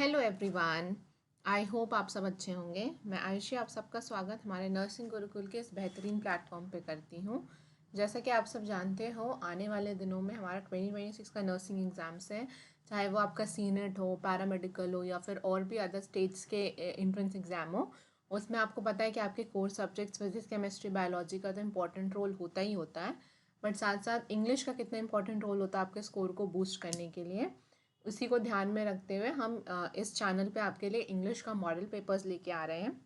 Hello everyone. I hope आप सब अच्छे होंगे। मैं आयुषी आप सबका स्वागत हमारे नर्सिंग गुरुकुल के इस बेहतरीन प्लेटफॉर्म पे करती हूँ। जैसा कि आप सब जानते हो, आने वाले दिनों में हमारा 2026 का नर्सिंग एग्ज़ाम्स है। चाहे वो आपका सीनेट हो, पैरामेडिकल हो या फिर और भी अदर स्टेट्स के एंट्रेंस एग्ज़ाम हो। उसमें आपको पता है कि आपके core subjects physics, chemistry, biology का तो इम्पोर्टेंट रोल होता ही होता है। बट साथ साथ इंग्लिश का कितना इंपॉर्टेंट रोल होता है आपके स्कोर को बूस्ट करने के लिए। उसी को ध्यान में रखते हुए हम इस चैनल पे आपके लिए इंग्लिश का मॉडल पेपर्स लेके आ रहे हैं।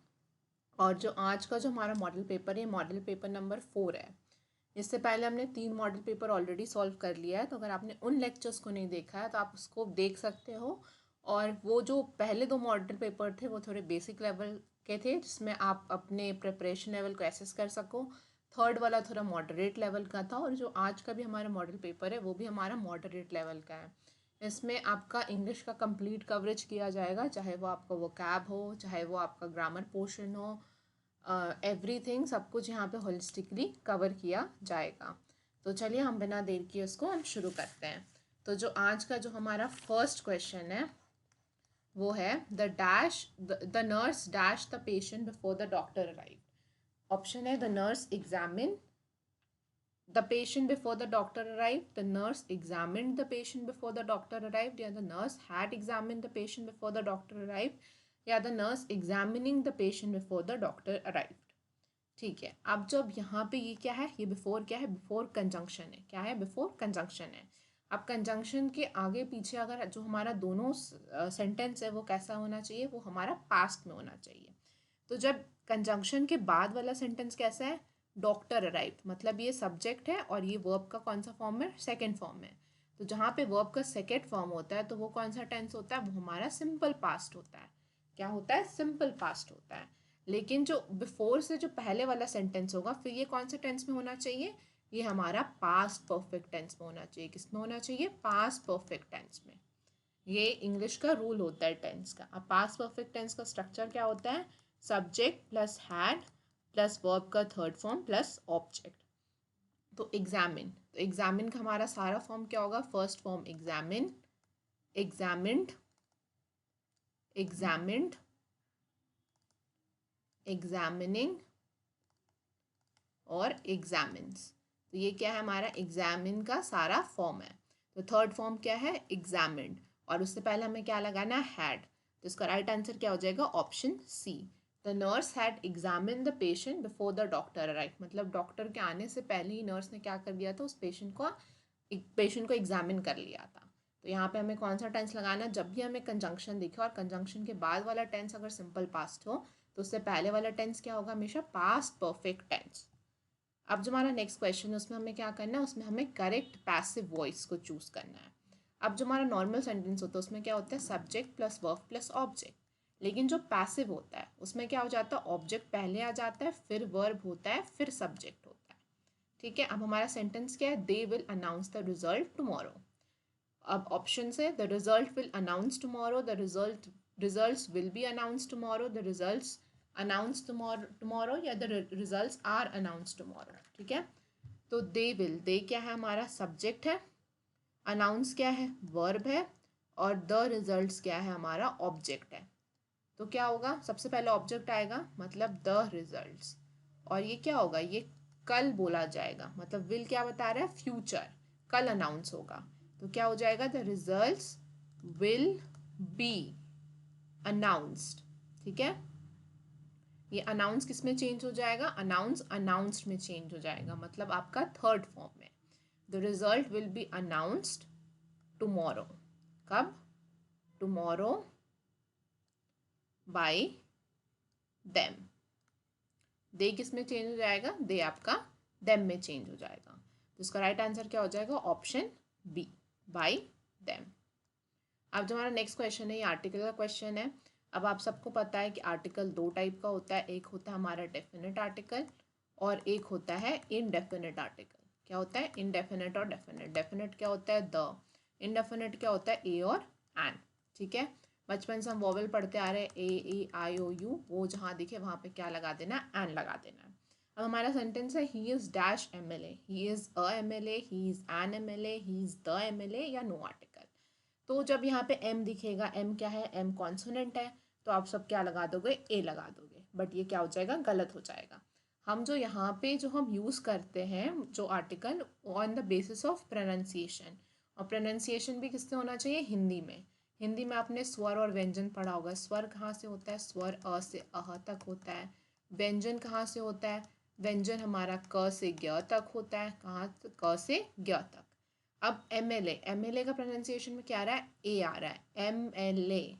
और जो आज का जो हमारा मॉडल पेपर है, मॉडल पेपर नंबर 4 है। इससे पहले हमने 3 मॉडल पेपर ऑलरेडी सॉल्व कर लिया है, तो अगर आपने उन लेक्चर्स को नहीं देखा है तो आप उसको देख सकते हो। और वो जो पहले 2 मॉडल पेपर थे वो थोड़े बेसिक लेवल के थे, जिसमें आप अपने प्रिपरेशन लेवल को एसेस कर सको। थर्ड वाला थोड़ा मॉडरेट लेवल का था, और जो आज का भी हमारा मॉडल पेपर है वो भी हमारा मॉडरेट लेवल का है। इसमें आपका इंग्लिश का कंप्लीट कवरेज किया जाएगा, चाहे वो आपका वोकैब हो, चाहे वो आपका ग्रामर पोर्शन हो। एवरीथिंग सब कुछ यहाँ पे होलिस्टिकली कवर किया जाएगा। तो चलिए हम बिना देर किए उसको हम शुरू करते हैं। तो जो आज का जो हमारा फर्स्ट क्वेश्चन है वो है the nurse dash the patient before the doctor arrive. Option है the nurse examine the patient before the doctor arrived, the nurse examined the patient before the doctor arrived, या the nurse had examined the patient before the doctor arrived, या the nurse examining the patient before the doctor arrived। ठीक है, अब जब यहाँ पे ये क्या है, ये बिफोर क्या है, बिफोर कंजंक्शन है। क्या है, बिफोर कंजंक्शन है। अब कंजंक्शन के आगे पीछे अगर जो हमारा दोनों सेंटेंस है वो कैसा होना चाहिए, वो हमारा पास्ट में होना चाहिए। तो जब कंजंक्शन के बाद वाला सेंटेंस कैसा है, डॉक्टर अराइव, मतलब ये सब्जेक्ट है और ये वर्ब का कौन सा फॉर्म है, सेकेंड फॉर्म है। तो जहाँ पे वर्ब का सेकेंड फॉर्म होता है तो वो कौन सा टेंस होता है, वो हमारा सिंपल पास्ट होता है। क्या होता है, सिंपल पास्ट होता है। लेकिन जो बिफोर से जो पहले वाला सेंटेंस होगा, फिर ये कौन से टेंस में होना चाहिए, ये हमारा पास्ट परफेक्ट टेंस में होना चाहिए। किस में होना चाहिए, पास्ट परफेक्ट टेंस में। ये इंग्लिश का रूल होता है टेंस का। अब पास्ट परफेक्ट टेंस का स्ट्रक्चर क्या होता है, subject plus had plus verb का थर्ड फॉर्म प्लस ऑब्जेक्ट। तो एग्जामिन, तो एग्जामिन का हमारा सारा फॉर्म क्या होगा, first form examine, examined, examined, examining और एग्जामिन्स। तो ये क्या है, हमारा एग्जामिन का सारा फॉर्म है। तो थर्ड फॉर्म क्या है, एग्जामिन्ड, और उससे पहले हमें क्या लगाना है, हैड। तो इसका राइट आंसर क्या हो जाएगा, option C. The nurse had examine the patient before the doctor arrive, मतलब डॉक्टर के आने से पहले ही नर्स ने क्या कर दिया था, उस पेशेंट को एग्जामिन कर लिया था। तो यहाँ पे हमें कौन सा टेंस लगाना है, जब भी हमें कंजंक्शन दिखे और कंजंक्शन के बाद वाला टेंस अगर सिंपल पास्ट हो तो उससे पहले वाला टेंस क्या होगा, हमेशा पास्ट परफेक्ट टेंस। अब जो हमारा नेक्स्ट क्वेश्चन है उसमें हमें क्या करना है, उसमें हमें करेक्ट पैसिव वॉइस को चूज करना है। अब जो हमारा नॉर्मल सेंटेंस होता है उसमें क्या होता है, subject plus verb plus object. लेकिन जो पैसिव होता है उसमें क्या हो जाता है, ऑब्जेक्ट पहले आ जाता है, फिर वर्ब होता है, फिर सब्जेक्ट होता है। ठीक है, अब हमारा सेंटेंस क्या है, they will announce the result tomorrow. अब ऑप्शन है, the result will announce tomorrow, the results will be announce tomorrow, the results announce tomorrow, या the results are announce tomorrow. ठीक है, तो दे विल, दे क्या है, हमारा सब्जेक्ट है, अनाउंस क्या है, वर्ब है, और द रिजल्ट्स क्या है, हमारा ऑब्जेक्ट है। तो क्या होगा, सबसे पहले ऑब्जेक्ट आएगा, मतलब द रिजल्ट्स, और ये क्या होगा, ये कल बोला जाएगा, मतलब विल क्या बता रहा है, फ्यूचर, कल अनाउंस होगा। तो क्या हो जाएगा, the results will B announced. ठीक है, ये अनाउंस किस में चेंज हो जाएगा, अनाउंस अनाउंस्ड में चेंज हो जाएगा, मतलब आपका थर्ड फॉर्म में। The result will be announced tomorrow, कब, टुमारो बाय देम। दे किस में चेंज हो जाएगा, दे आपका देम में चेंज हो जाएगा। तो इसका राइट आंसर क्या हो जाएगा, ऑप्शन बी, बाय देम। अब जो हमारा नेक्स्ट क्वेश्चन है, ये आर्टिकल का क्वेश्चन है। अब आप सबको पता है कि आर्टिकल 2 टाइप का होता है, एक होता है हमारा डेफिनेट आर्टिकल और एक होता है इनडेफिनेट आर्टिकल। क्या होता है, इनडेफिनेट और डेफिनेट। डेफिनेट क्या होता है, द, इनडेफिनेट क्या होता है, ए और एन। ठीक है, बचपन से हम वॉवल पढ़ते आ रहे हैं, ए आई ओ यू, वो जहाँ दिखे वहाँ पे क्या लगा देना, एन लगा देना है। अब हमारा सेंटेंस है, he is dash MLA, he is a MLA, he is an MLA, he is the MLA, या नो आर्टिकल। तो जब यहाँ पे m दिखेगा, m क्या है, m कॉन्सोनेंट है, तो आप सब क्या लगा दोगे, a लगा दोगे, बट ये क्या हो जाएगा, गलत हो जाएगा। हम जो यहाँ पे जो हम यूज़ करते हैं जो article, on the basis of pronunciation, और प्रोनाउंसिएशन भी किससे होना चाहिए, हिंदी में। हिंदी में आपने स्वर और व्यंजन पढ़ा होगा। स्वर कहाँ से होता है, स्वर अ से अह तक होता है। व्यंजन कहाँ से होता है, व्यंजन हमारा क से ज्ञ तक होता है। कहाँ, क से ज्ञ तक। अब एमएलए का प्रोनाउंसिएशन में क्या आ रहा है, ए आ रहा है, एमएलए।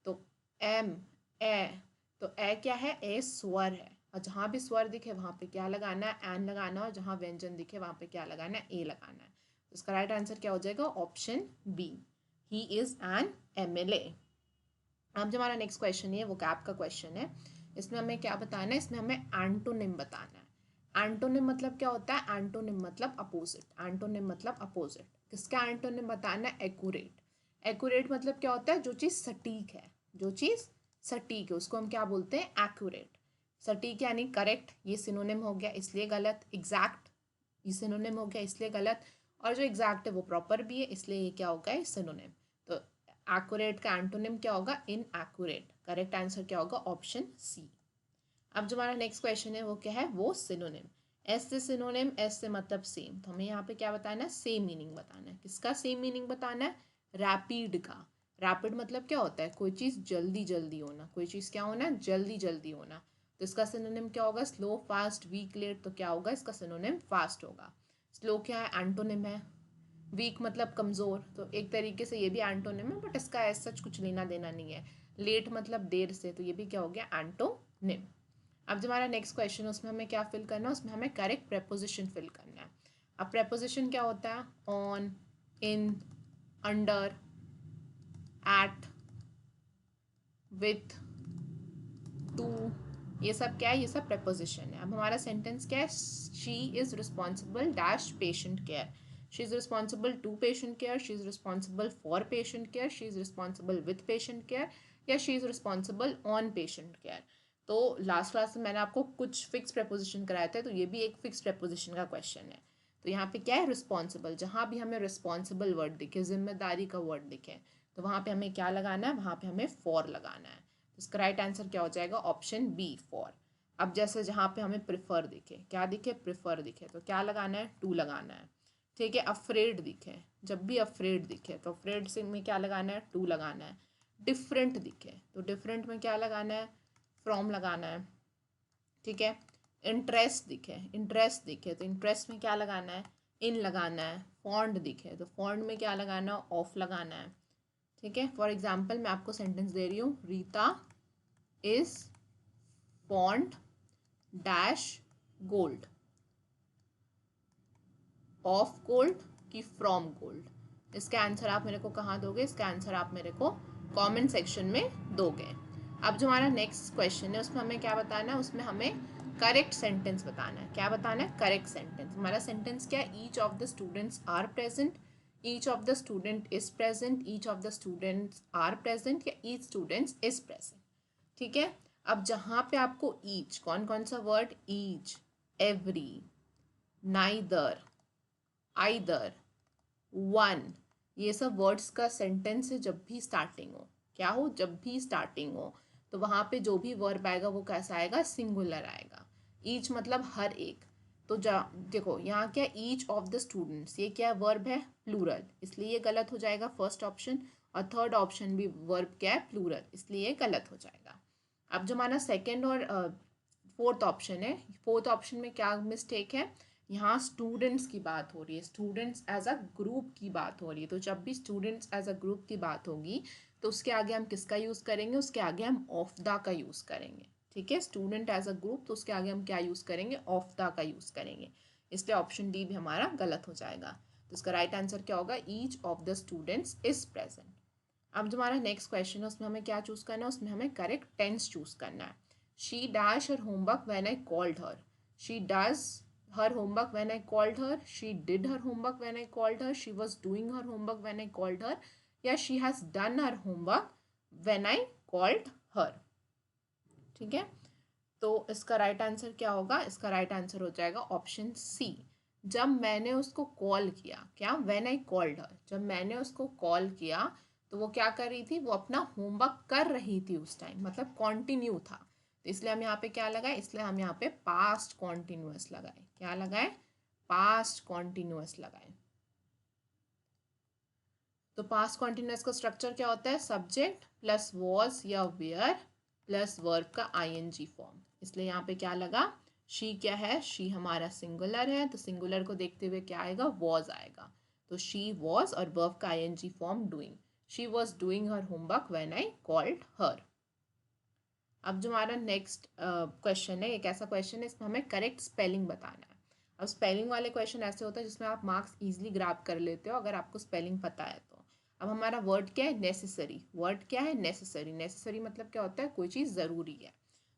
तो एम ए, तो ए क्या है, ए स्वर है, और जहाँ भी स्वर दिखे वहाँ पे क्या लगाना है, एन लगाना है, और जहाँ व्यंजन दिखे वहाँ पे क्या लगाना है, ए लगाना है। तो इसका राइट आंसर क्या हो जाएगा, option B, he is an MLA. अब जो हमारा नेक्स्ट क्वेश्चन है वो कैप का क्वेश्चन है। इसमें हमें क्या बताना है, इसमें हमें एंटोनिम बताना है। एंटोनिम मतलब क्या होता है, एंटोनिम मतलब अपोजिट। एंटोनिम मतलब अपोजिट। किसका एंटोनिम बताना है, एक्यूरेट। एक्यूरेट मतलब क्या होता है, जो चीज़ सटीक है, जो चीज़ सटीक है उसको हम क्या बोलते हैं, एक्यूरेट। सटीक यानी करेक्ट, ये सिनोनिम हो गया इसलिए गलत। एग्जैक्ट, ये सिनोनिम हो गया इसलिए गलत। और जो एग्जैक्ट है वो प्रॉपर भी है, इसलिए ये क्या होगा, सिनोनिम। तो एक्यूरेट का एंटोनिम क्या होगा, इनएक्यूरेट। करेक्ट आंसर क्या होगा, ऑप्शन सी। अब जो हमारा नेक्स्ट क्वेश्चन है वो क्या है, वो सिनोनिम। एस से सिनोनिम, एस से मतलब सेम, तो हमें यहाँ पे क्या बताना है, सेम मीनिंग बताना है। किसका सेम मीनिंग बताना है, रैपिड का। रैपिड मतलब क्या होता है, कोई चीज़ जल्दी जल्दी होना, कोई चीज़ क्या होना, जल्दी जल्दी होना। तो इसका सिनोनिम क्या होगा, स्लो, फास्ट, वीक, लेट। तो क्या होगा, इसका सिनोनिम फास्ट होगा। स्लो क्या है, एंटोनिम है। वीक मतलब कमज़ोर, तो एक तरीके से ये भी एंटोनिम है, बट इसका ऐसा सच कुछ लेना देना नहीं है। लेट मतलब देर से, तो ये भी क्या हो गया, एंटोनिम। अब जो हमारा नेक्स्ट क्वेश्चन है उसमें हमें क्या फिल करना है, उसमें हमें करेक्ट प्रेपोजिशन फिल करना है। अब प्रेपोजिशन क्या होता है, on, in, under, at, with, to, ये सब क्या है, ये सब प्रेपोजिशन है। अब हमारा सेंटेंस क्या है, she is responsible dash patient care. She is responsible to patient care, she is responsible for patient care, she is responsible with patient care, या she is responsible on patient care. तो last class में मैंने आपको कुछ fix preposition कराए थे, तो ये भी एक फिक्स प्रेपोजिशन का क्वेश्चन है। तो यहाँ पे क्या है, रिस्पॉन्सिबल। जहाँ भी हमें रिस्पॉन्सिबल वर्ड दिखे, जिम्मेदारी का वर्ड दिखे, तो वहाँ पे हमें क्या लगाना है, वहाँ पे हमें फॉर लगाना है। तो इसका राइट आंसर क्या हो जाएगा, ऑप्शन बी, फॉर। अब जैसे जहाँ पे हमें प्रिफर दिखे, क्या दिखे, प्रिफर दिखे, तो क्या लगाना है, टू लगाना है। ठीक है, अफ्रेड दिखे, जब भी अफ्रेड दिखे तो अफ्रेड से में क्या लगाना है, टू लगाना है। डिफरेंट दिखे तो डिफरेंट में क्या लगाना है, फ्रॉम लगाना है। ठीक है, इंटरेस्ट दिखे तो इंटरेस्ट में क्या लगाना है, इन लगाना है। फॉन्ड दिखे तो फॉन्ड में क्या लगाना है, ऑफ लगाना है। ठीक है, फॉर एग्जाम्पल मैं आपको सेंटेंस दे रही हूँ, Rita is fond dash gold, of gold की फ्रॉम गोल्ड। इसका आंसर आप मेरे को कहाँ दोगे, इसका आंसर आप मेरे को कमेंट सेक्शन में दोगे। अब जो हमारा नेक्स्ट क्वेश्चन है उसमें हमें क्या बताना है, उसमें हमें करेक्ट सेंटेंस बताना है। क्या बताना है, करेक्ट सेंटेंस। हमारा सेंटेंस क्या है, each of the students are present, each of the student is present, each of the students are present, या ईच स्टूडेंट्स इज प्रेजेंट। ठीक है, अब जहाँ पे आपको ईच, कौन कौन सा word, each, every, neither, either, one, ये सब वर्ड्स का सेंटेंस है जब भी स्टार्टिंग हो, क्या हो, जब भी स्टार्टिंग हो, तो वहाँ पे जो भी वर्ब आएगा वो कैसा आएगा, सिंगुलर आएगा। ईच मतलब हर एक। तो देखो यहाँ क्या, ईच ऑफ द स्टूडेंट्स, ये क्या वर्ब है, प्लूरल, इसलिए ये गलत हो जाएगा फर्स्ट ऑप्शन। और थर्ड ऑप्शन भी वर्ब क्या है, प्लूरल, इसलिए ये गलत हो जाएगा। अब जो हमारा सेकेंड और फोर्थ ऑप्शन है, फोर्थ ऑप्शन में क्या मिस्टेक है, यहाँ स्टूडेंट्स की बात हो रही है, स्टूडेंट्स एज अ ग्रुप की बात हो रही है। तो जब भी स्टूडेंट्स एज अ ग्रुप की बात होगी तो उसके आगे हम किसका यूज़ करेंगे, उसके आगे हम ऑफ द का यूज़ करेंगे। ठीक है, स्टूडेंट एज अ ग्रुप, तो उसके आगे हम क्या यूज़ करेंगे, ऑफ द का यूज़ करेंगे। इसलिए ऑप्शन डी भी हमारा गलत हो जाएगा। तो इसका राइट आंसर क्या होगा, each of the students is present. अब जो हमारा नेक्स्ट क्वेश्चन है उसमें हमें क्या चूज़ करना है, उसमें हमें करेक्ट टेंस चूज़ करना है। She dash her homework when I called her, she does her homework when I called her, she did her homework when I called her, she was doing her homework when I called her, या she has done her homework when I called her। ठीक है, तो इसका right answer क्या होगा, इसका right answer हो जाएगा ऑप्शन सी, जब मैंने उसको कॉल किया, क्या, व्हेन आई कॉल्ड हर, जब मैंने उसको कॉल किया तो वो क्या कर रही थी, वो अपना होमवर्क कर रही थी उस टाइम, मतलब कॉन्टिन्यू था। तो इसलिए हम यहाँ पे क्या लगाए, इसलिए हम यहाँ पे पास्ट कॉन्टिन्यूअस लगाए। क्या लगाए, पास्ट कॉन्टिन्यूअस लगाए। तो पास्ट कॉन्टिन्यूअस का स्ट्रक्चर क्या होता है, सब्जेक्ट प्लस वॉज या वेयर प्लस वर्ब का आईएनजी फॉर्म। इसलिए यहाँ पे क्या लगा, शी क्या है, शी हमारा सिंगुलर है, तो सिंगुलर को देखते हुए क्या आएगा, वॉज आएगा। तो शी वॉज और वर्ब का ING form doing. She was doing her homework when I called her. अब जो हमारा नेक्स्ट क्वेश्चन है, एक ऐसा क्वेश्चन है इसमें हमें करेक्ट स्पेलिंग बताना है। अब स्पेलिंग वाले क्वेश्चन ऐसे होता है जिसमें आप मार्क्स इजीली ग्रैब कर लेते हो अगर आपको स्पेलिंग पता है तो। अब हमारा वर्ड क्या है, नेसेसरी। वर्ड क्या है, नेसेसरी। नेसेसरी मतलब क्या होता है, कोई चीज़ ज़रूरी है।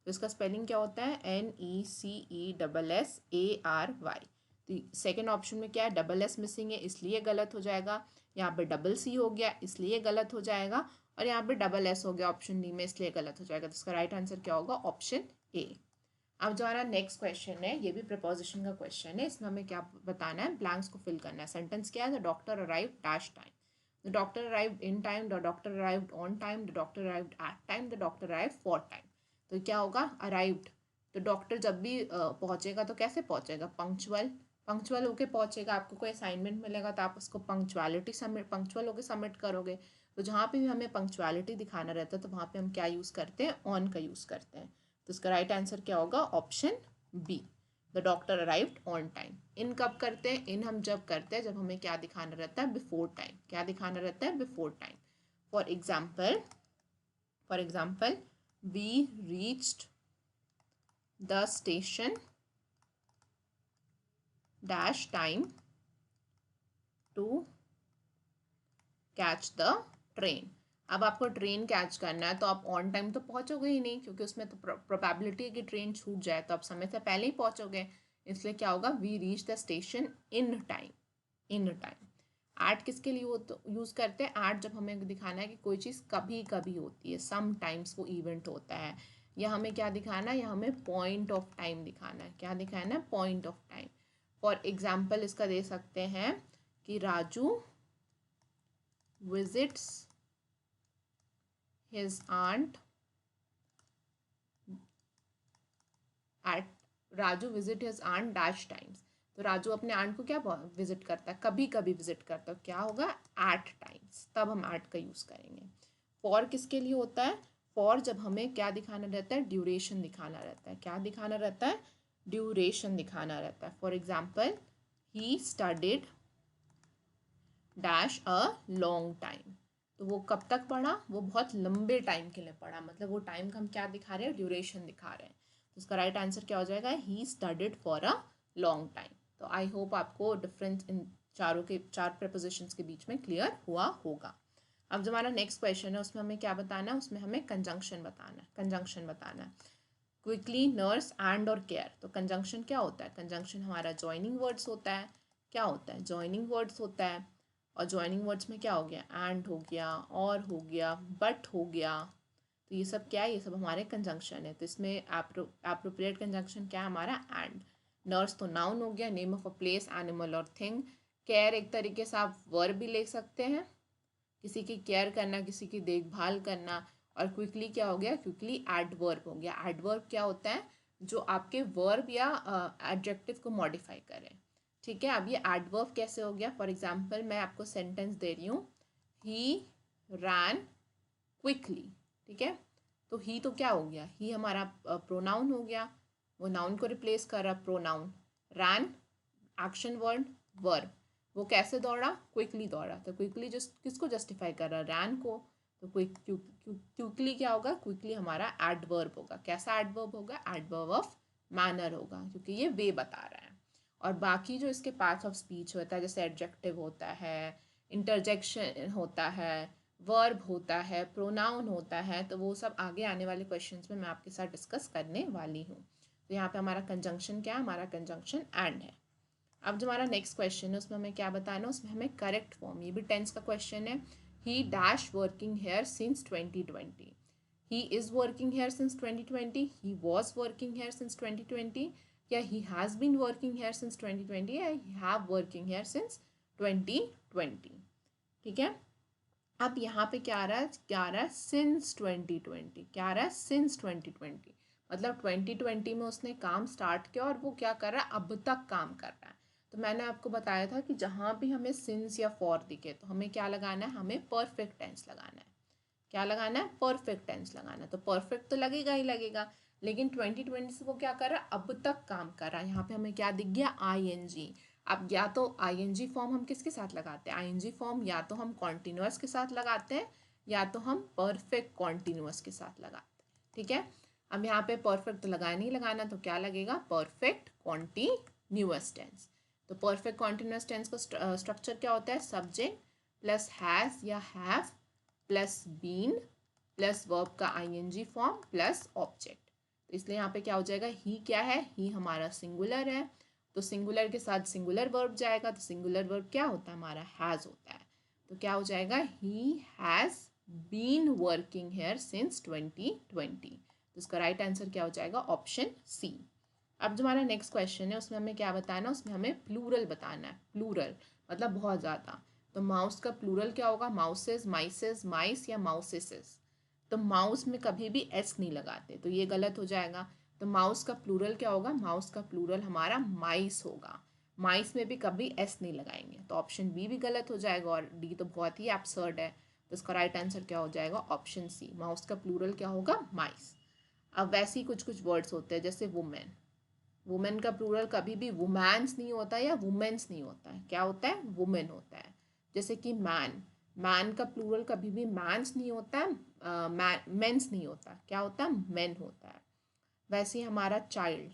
तो इसका स्पेलिंग क्या होता है, NECESSARY। तो सेकेंड ऑप्शन में क्या है, डबल एस मिसिंग है इसलिए गलत हो जाएगा। यहाँ पे डबल सी हो गया इसलिए गलत हो जाएगा, और यहाँ पे डबल एस हो गया ऑप्शन डी में इसलिए गलत हो जाएगा। तो इसका राइट आंसर क्या होगा, ऑप्शन ए। अब जो हमारा नेक्स्ट क्वेश्चन है ये भी प्रपोजिशन का क्वेश्चन है। इसमें हमें क्या बताना है, ब्लैंक्स को फिल करना है। सेंटेंस क्या है, the doctor arrive dash time, the doctor arrived in time, the doctor arrived on time, the doctor arrived at time, the doctor arrived for time. तो क्या होगा, अराइव्ड। तो डॉक्टर जब भी पहुंचेगा तो कैसे पहुंचेगा, पंक्चुअल। पंक्चुअल होके पहुंचेगा। आपको कोई असाइनमेंट मिलेगा तो आप उसको पंक्चुअलिटी सबमिट, पंक्चुअल होकर सबमिट करोगे। तो जहाँ पे भी हमें पंक्चुअलिटी दिखाना रहता है तो वहाँ पे हम क्या यूज़ करते हैं, ऑन का यूज़ करते हैं। तो इसका राइट आंसर क्या होगा, option B, the doctor arrived on time. इन कब करते हैं, इन हम जब करते हैं जब हमें क्या दिखाना रहता है, बिफोर टाइम। क्या दिखाना रहता है, before time. For example we reached the station dash time to catch the train. अब आपको ट्रेन कैच करना है तो आप ऑन टाइम तो पहुंचोगे ही नहीं, क्योंकि उसमें तो प्रोबेबिलिटी है कि ट्रेन छूट जाए, तो आप समय से पहले ही पहुंचोगे। इसलिए क्या होगा, we reach the station in time. In time. At किसके लिए यूज़ करते हैं, एट जब हमें दिखाना है कि कोई चीज़ कभी कभी होती है, सम टाइम्स वो इवेंट होता है। या हमें क्या दिखाना है, या हमें पॉइंट ऑफ टाइम दिखाना है। क्या दिखाना है, point of time. For example इसका दे सकते हैं कि Raju visits his aunt at Raju visit his aunt dash times. तो राजू अपने आंट को क्या विजिट करता है, कभी कभी विजिट करता है। क्या होगा, एट टाइम्स, तब हम एट का यूज़ करेंगे। फॉर किसके लिए होता है, फॉर जब हमें क्या दिखाना रहता है, ड्यूरेशन दिखाना रहता है। क्या दिखाना रहता है, ड्यूरेशन दिखाना रहता है। For example he studied dash a long time. तो वो कब तक पढ़ा, वो बहुत लंबे टाइम के लिए पढ़ा, मतलब वो टाइम का हम क्या दिखा रहे हैं, ड्यूरेशन दिखा रहे हैं। तो उसका राइट आंसर क्या हो जाएगा, he studied for a long time. तो आई होप आपको डिफरेंस इन चार प्रपोजिशंस के बीच में क्लियर हुआ होगा। अब जो हमारा नेक्स्ट क्वेश्चन है उसमें हमें क्या बताना है, उसमें हमें कंजंक्शन बताना है। कंजंक्शन बताना है, क्विकली, नर्स, एंड और केयर। तो कंजंक्शन क्या होता है, कंजंक्शन हमारा ज्वाइनिंग वर्ड्स होता है। क्या होता है, ज्वाइनिंग वर्ड्स होता है। और ज्वाइनिंग वर्ड्स में क्या हो गया, एंड हो गया, और हो गया, बट हो गया। तो ये सब क्या है, ये सब हमारे कंजंक्शन है। तो इसमें एप्रोप्रिएट कंजंक्शन क्या है हमारा, एंड। नर्स तो नाउन हो गया, name of a place, animal और थिंग। केयर एक तरीके से आप वर्ब भी ले सकते हैं, किसी की केयर करना, किसी की देखभाल करना। और क्विकली क्या हो गया, क्विकली एडवर्ब हो गया। एडवर्ब क्या होता है, जो आपके वर्ब या एडजेक्टिव को मॉडिफाई करे। ठीक है, अब ये एडवर्ब कैसे हो गया, फॉर एग्जाम्पल मैं आपको सेंटेंस दे रही हूँ, ही रैन क्विकली। ठीक है, तो ही तो क्या हो गया, ही हमारा प्रोनाउन हो गया, वो नाउन को रिप्लेस कर रहा, प्रोनाउन। रैन एक्शन वर्ड, वर्ब। वो कैसे दौड़ा, क्विकली दौड़ा। तो क्विकली जस्ट किसको जस्टिफाई कर रहा है, रैन को। तो क्विकली क्या होगा, क्विकली हमारा एडवर्ब होगा। कैसा एडवर्ब होगा, एडवर्ब ऑफ मैनर होगा, क्योंकि ये वे बता रहा है। और बाकी जो इसके पार्ट्स ऑफ स्पीच होता है, जैसे एडजेक्टिव होता है, इंटरजेक्शन होता है, वर्ब होता है, प्रोनाउन होता है, तो वो सब आगे आने वाले क्वेश्चंस में मैं आपके साथ डिस्कस करने वाली हूँ। तो यहाँ पे हमारा कंजंक्शन क्या है, हमारा कंजंक्शन एंड है। अब जो हमारा नेक्स्ट क्वेश्चन है उसमें हमें क्या बताना है, उसमें हमें करेक्ट फॉर्म, ये भी टेंस का क्वेश्चन है। He dash working here since 2020। He is working here since 2020, he was working here since 2020, क्या he has been working here since 2020 या he have working here since 2020। ठीक है, अब यहाँ पे क्या आ रहा है, सिंस 2020, क्या आ रहा है, सिंस 2020, मतलब 2020 में उसने काम स्टार्ट किया और वो क्या कर रहा है, अब तक काम कर रहा है। तो मैंने आपको बताया था कि जहाँ भी हमें सिंस या फॉर दिखे तो हमें क्या लगाना है, हमें परफेक्ट टेंस लगाना है। क्या लगाना है, परफेक्ट टेंस लगाना है। तो परफेक्ट तो लगेगा ही लगेगा, लेकिन 2020 से वो क्या कर रहा है, अब तक काम कर रहा है। यहाँ पे हमें क्या दिख गया, ING। अब या तो ING फॉर्म हम किसके साथ लगाते हैं, ING फॉर्म या तो हम कॉन्टिन्यूअस के साथ लगाते हैं या तो हम परफेक्ट कॉन्टिन्यूअस के साथ लगाते हैं। ठीक है, अब यहाँ पे परफेक्ट तो लगाना ही लगाना, तो क्या लगेगा, परफेक्ट कॉन्टिन्यूअस टेंस। तो परफेक्ट कॉन्टिन्यूअस टेंस का स्ट्रक्चर क्या होता है, सब्जेक्ट प्लस हैज़ या have plus been plus verb का ING फॉर्म प्लस ऑब्जेक्ट। तो इसलिए यहाँ पे क्या हो जाएगा, ही क्या है, ही हमारा सिंगुलर है, तो सिंगुलर के साथ सिंगुलर वर्ब जाएगा, तो सिंगुलर वर्ब क्या होता है, हमारा हैज़ होता है। तो क्या हो जाएगा, he has been working here since 2020। तो इसका राइट आंसर क्या हो जाएगा, ऑप्शन सी। अब जो हमारा नेक्स्ट क्वेश्चन है उसमें हमें क्या बताना है, उसमें हमें प्लूरल बताना है। प्लूरल मतलब बहुत ज़्यादा। तो माउस का प्लूरल क्या होगा, माउसेस, माइसेस, माइस या माउसेसेस। तो माउस में कभी भी एस नहीं लगाते, तो ये गलत हो जाएगा। तो माउस का प्लूरल क्या होगा, माउस का प्लूरल हमारा माइस होगा। माइस में भी कभी एस नहीं लगाएंगे, तो ऑप्शन बी भी गलत हो जाएगा और डी तो बहुत ही एब्सर्ड है। तो इसका राइट आंसर क्या हो जाएगा, ऑप्शन सी, माउस का प्लूरल क्या होगा, माइस। अब वैसे ही कुछ कुछ वर्ड्स होते हैं, जैसे वुमेन। वुमेन का प्लूरल कभी भी वुमेन्स नहीं होता या वुमेन्स नहीं होता है, क्या होता है, वुमेन होता है। जैसे कि मैन, मैन का प्लूरल कभी भी मैंस नहीं होता है, मेंस नहीं होता, क्या होता है, मेन होता है। वैसे ही हमारा चाइल्ड,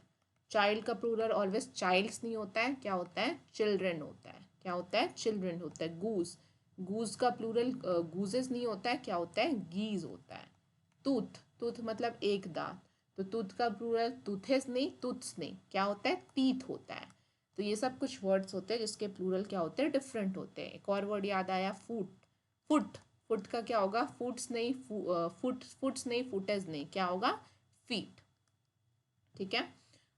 चाइल्ड का प्लूरल ऑलवेज चाइल्ड्स नहीं होता है, क्या होता है, चिल्ड्रन होता है, क्या होता है, चिल्ड्रन होता है। गूज, गूज का प्लूरल गूजेस नहीं होता है, क्या होता है, गीज होता है। टूथ, टूथ मतलब एक दांत, तो टूथ का प्लूरल टूथेस नहीं, टूथ्स नहीं, क्या होता है, टीथ होता है। तो ये सब कुछ वर्ड्स होते हैं जिसके प्लूरल क्या होते हैं, डिफरेंट होते हैं। एक और वर्ड याद आया, फुट। फुट, फुट का क्या होगा, फुट्स नहीं, फुट्स नहीं, फुटेज नहीं, क्या होगा, फीट। ठीक है,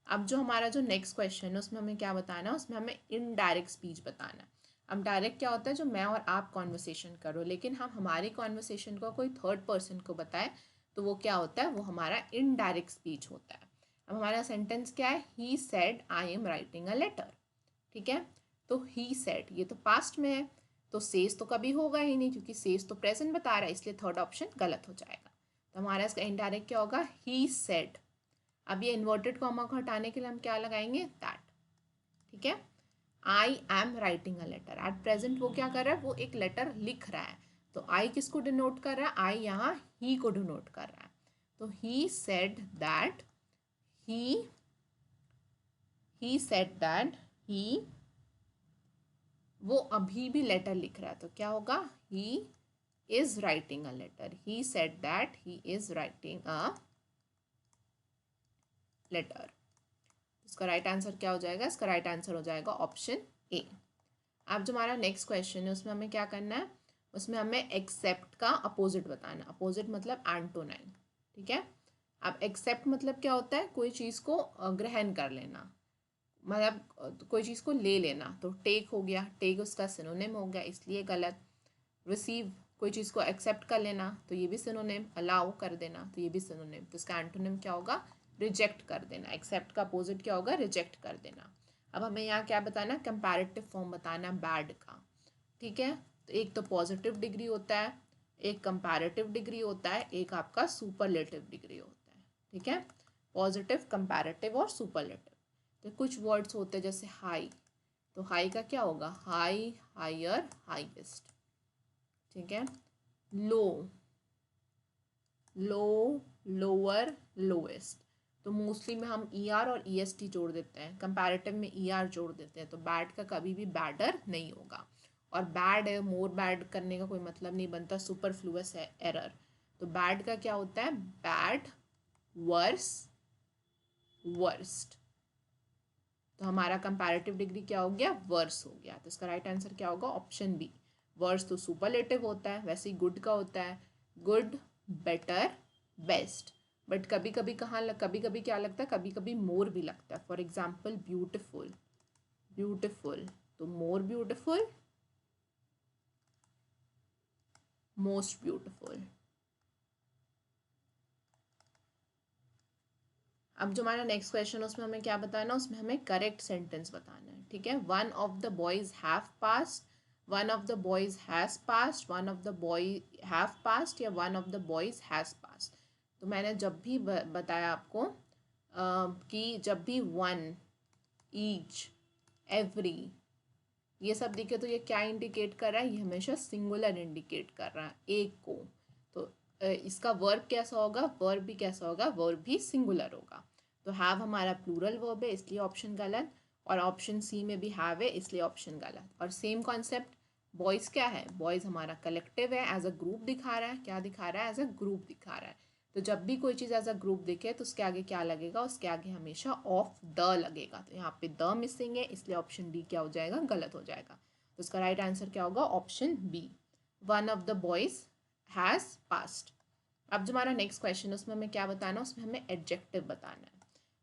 अब जो हमारा जो नेक्स्ट क्वेश्चन है उसमें हमें क्या बताना है, उसमें हमें इनडायरेक्ट स्पीच बताना है। अब डायरेक्ट क्या होता है, जो मैं और आप कॉन्वर्सेशन करो, लेकिन हम हमारी कॉन्वर्सेशन को कोई थर्ड पर्सन को बताए तो वो क्या होता है, वो हमारा इनडायरेक्ट स्पीच होता है। अब हमारा सेंटेंस क्या है, he said I am writing a letter. ठीक है, तो ही सेड ये तो पास्ट में है, तो सेज तो कभी होगा ही नहीं क्योंकि सेज तो प्रेजेंट बता रहा है, इसलिए थर्ड ऑप्शन गलत हो जाएगा। तो हमारा इसका इनडायरेक्ट क्या होगा, ही सेड। अब ये इन्वर्टेड कॉमा को हटाने के लिए हम क्या लगाएंगे, दैट। ठीक है, I am writing a letter, at present वो क्या कर रहा है, वो एक लेटर लिख रहा है। तो आई किसको डिनोट कर रहा है, आई यहाँ ही को डिनोट कर रहा है। तो ही said that he said that ही, वो अभी भी लेटर लिख रहा है, तो क्या होगा, he is writing a letter. He said that he is writing a letter. इसका राइट आंसर क्या हो जाएगा, इसका राइट आंसर हो जाएगा ऑप्शन ए। अब जो हमारा नेक्स्ट क्वेश्चन है उसमें हमें क्या करना है, उसमें हमें एक्सेप्ट का अपोजिट बताना। अपोजिट मतलब एंटोनाइन। ठीक है, अब एक्सेप्ट मतलब क्या होता है, कोई चीज़ को ग्रहण कर लेना, मतलब कोई चीज़ को ले लेना। तो टेक हो गया, टेक उसका सिनोनिम हो गया, इसलिए गलत। रिसीव, कोई चीज़ को एक्सेप्ट कर लेना, तो ये भी सिनोनिम। अलाउ कर देना, तो ये भी सिनोनिम। तो इसका एंटोनिम क्या होगा, रिजेक्ट कर देना। एक्सेप्ट का अपोजिट क्या होगा, रिजेक्ट कर देना। अब हमें यहाँ क्या बताना, कंपैरेटिव फॉर्म बताना बैड का। ठीक है, तो एक तो पॉजिटिव डिग्री होता है, एक कंपैरेटिव डिग्री होता है, एक आपका सुपरलेटिव डिग्री होता है। ठीक है, पॉजिटिव, कंपैरेटिव और सुपरलेटिव। तो कुछ वर्ड्स होते हैं जैसे हाई, तो हाई का क्या होगा, हाई, हायर, हाईएस्ट। ठीक है, लो, लो, लोअर, लोएस्ट। तो मोस्टली में हम ER और EST जोड़ देते हैं, कंपैरेटिव में ER जोड़ देते हैं। तो बैड का कभी भी बैडर नहीं होगा, और बैड है, मोर बैड करने का कोई मतलब नहीं बनता, सुपरफ्लुअस है, एरर। तो बैड का क्या होता है, बैड, वर्स, वर्स्ट। तो हमारा कंपैरेटिव डिग्री क्या हो गया, वर्स हो गया। तो इसका राइट आंसर क्या होगा, ऑप्शन बी। वर्स तो सुपरलेटिव होता है, वैसे ही गुड का होता है, गुड, बेटर, बेस्ट। बट कभी कभी कभी कभी क्या लगता है, कभी कभी मोर भी लगता है। फॉर एग्जाम्पल ब्यूटिफुल, ब्यूटिफुल, तो मोर ब्यूटिफुल, मोस्ट ब्यूटिफुल। अब जो हमारा नेक्स्ट क्वेश्चन है उसमें हमें क्या बताना है, उसमें हमें करेक्ट सेंटेंस बताना है, ठीक है। One of the boys have passed, one of the boys has passed, one of the boy have passed, या one of the boys has passed. तो मैंने जब भी बताया आपको कि जब भी वन, ईच, एवरी, ये सब दिखे तो ये क्या इंडिकेट कर रहा है, ये हमेशा सिंगुलर इंडिकेट कर रहा है, एक को। तो इसका वर्ब कैसा होगा, वर्ब भी कैसा होगा, वर्ब भी सिंगुलर होगा। तो हैव हमारा प्लूरल वर्ब है इसलिए ऑप्शन गलत, और ऑप्शन सी में भी हैव है इसलिए ऑप्शन गलत। और सेम कॉन्सेप्ट बॉयज़ क्या है, बॉयज़ हमारा कलेक्टिव है, एज अ ग्रुप दिखा रहा है, क्या दिखा रहा है, एज अ ग्रुप दिखा रहा है। तो जब भी कोई चीज़ एज अ ग्रुप दिखे तो उसके आगे क्या लगेगा, उसके आगे हमेशा ऑफ द लगेगा। तो यहाँ पे द मिसिंग है इसलिए ऑप्शन डी क्या हो जाएगा, गलत हो जाएगा। तो इसका राइट आंसर क्या होगा, option B, one of the boys has passed. अब जो हमारा नेक्स्ट क्वेश्चन है उसमें हमें क्या बताना है, उसमें हमें एडजेक्टिव बताना है।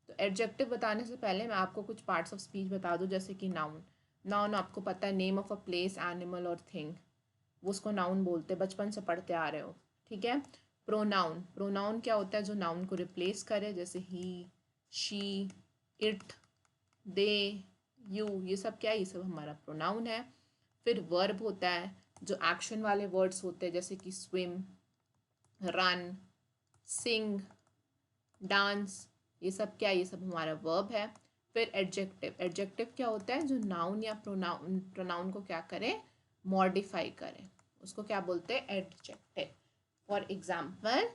तो एडजेक्टिव बताने से पहले मैं आपको कुछ पार्ट्स ऑफ स्पीच बता दूं, जैसे कि नाउन। नाउन आपको पता है, name of a place, animal और थिंग, वो उसको नाउन बोलते हैं, बचपन से पढ़ते आ रहे हो, ठीक है। प्रोनाउन, प्रोनाउन क्या होता है, जो नाउन को रिप्लेस करे, जैसे ही, शी, इट, दे, यू, ये सब क्या है, ये सब हमारा प्रोनाउन है। फिर वर्ब होता है, जो एक्शन वाले वर्ड्स होते हैं, जैसे कि स्विम, रन, सिंग, डांस, ये सब क्या है, ये सब हमारा वर्ब है। फिर एडजेक्टिव, एडजेक्टिव क्या होता है, जो नाउन या प्रोनाउन प्रोनाउन को क्या करे, मॉडिफाई करे, उसको क्या बोलते हैं, adjective. For example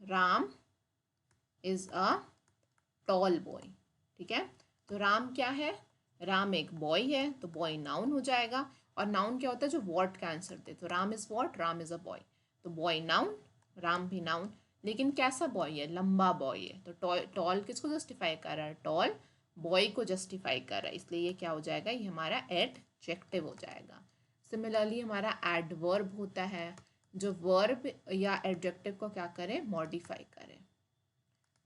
Ram is a tall boy, ठीक है। तो राम क्या है, राम एक बॉय है, तो बॉय नाउन हो जाएगा। और नाउन क्या होता है, जो वॉट का आंसर दे, तो Ram is what, Ram is a boy, तो बॉय नाउन, राम भी नाउन। लेकिन कैसा बॉय है, लंबा बॉय है, तो टॉल किसको जस्टिफाई कर रहा है, टॉल बॉय को जस्टिफाई कर रहा है, इसलिए ये क्या हो जाएगा, ये हमारा एडजेक्टिव हो जाएगा। सिमिलरली हमारा एडवर्ब होता है, जो वर्ब या एडजेक्टिव को क्या करे, मॉडिफाई करे।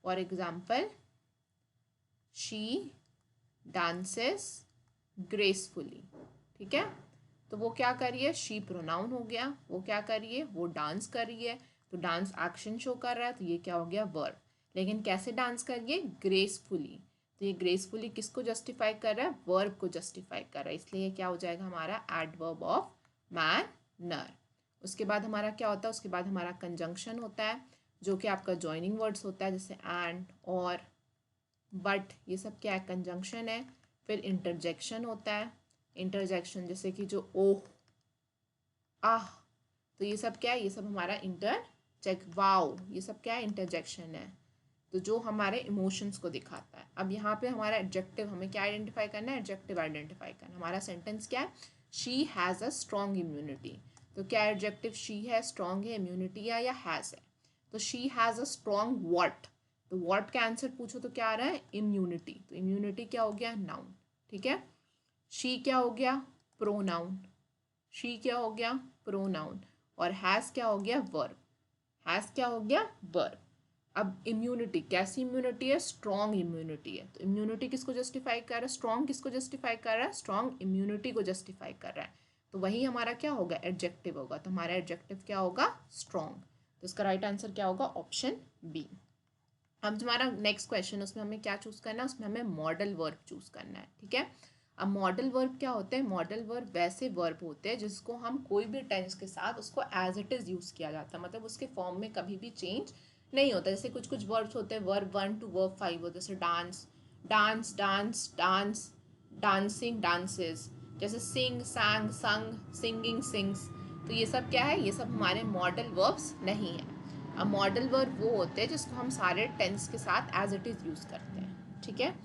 For example she dances gracefully, ठीक है। तो वो क्या कर रही है, शी प्रोनाउन हो गया, वो क्या कर रही है, वो डांस कर रही है, तो डांस एक्शन शो कर रहा है, तो ये क्या हो गया, वर्ब। लेकिन कैसे डांस कर रही है, ग्रेसफुली, तो ये ग्रेसफुली किसको जस्टिफाई कर रहा है, वर्ब को जस्टिफाई कर रहा है, इसलिए ये क्या हो जाएगा हमारा एडवर्ब ऑफ मैनर। उसके बाद हमारा क्या होता है, उसके बाद हमारा कंजंक्शन होता है, जो कि आपका जॉइनिंग वर्ड्स होता है, जैसे एंड, और, बट, ये सब क्या है, कंजंक्शन है। फिर इंटरजेक्शन होता है, इंटरजेक्शन जैसे कि जो ओह, आह, तो ये सब क्या है, ये सब हमारा इंटरजेक्ट, वाओ, ये सब क्या है, इंटरजेक्शन है, तो जो हमारे इमोशंस को दिखाता है। अब यहाँ पे हमारा एडजेक्टिव, हमें क्या आइडेंटिफाई करना है, एडजेक्टिव आइडेंटिफाई करना। हमारा सेंटेंस क्या है, she has a strong immunity, तो क्या एडजेक्टिव शी है, स्ट्रॉन्ग है, इम्यूनिटी है, या हैज़ है, तो she has a strong what, तो व्हाट का आंसर पूछो तो क्या आ रहा है, इम्यूनिटी, तो इम्यूनिटी क्या हो गया, नाउन, ठीक है। शी क्या हो गया, प्रोनाउन, शी क्या हो गया, प्रोनाउन, और हैज़ क्या हो गया, वर्ब, हैज़ क्या हो गया, वर्ब। अब इम्यूनिटी, कैसी इम्यूनिटी है, स्ट्रॉन्ग इम्यूनिटी है, तो इम्यूनिटी किसको जस्टिफाई कर रहा है, स्ट्रॉन्ग किसको जस्टिफाई कर रहा है, स्ट्रॉन्ग इम्यूनिटी को जस्टिफाई कर रहा है, तो वही हमारा क्या होगा, एडजेक्टिव होगा, तो हमारा एडजेक्टिव क्या होगा, स्ट्रॉन्ग। तो इसका राइट आंसर क्या होगा, ऑप्शन बी। अब हमारा नेक्स्ट क्वेश्चन, उसमें हमें क्या चूज़ करना है, उसमें हमें मॉडल वर्ब चूज़ करना है, ठीक है। अब मॉडल वर्ब क्या होते हैं, मॉडल वर्ब वैसे वर्ब होते हैं जिसको हम कोई भी टेंस के साथ उसको एज इट इज़ यूज़ किया जाता है, मतलब उसके फॉर्म में कभी भी चेंज नहीं होता। जैसे कुछ कुछ वर्ब्स होते हैं, वर्ब 1 to वर्ब 5 होते हैं, जैसे dance, dance, dance, dance, dancing, dances, जैसे सिंग, सांग, संग, सिंगिंग, सिंग्स, तो ये सब क्या है, ये सब हमारे मॉडल वर्ब्स नहीं है। अब मॉडल वर्ब वो होते हैं जिसको हम सारे टेंस के साथ एज इट इज़ यूज़ करते हैं, ठीक है।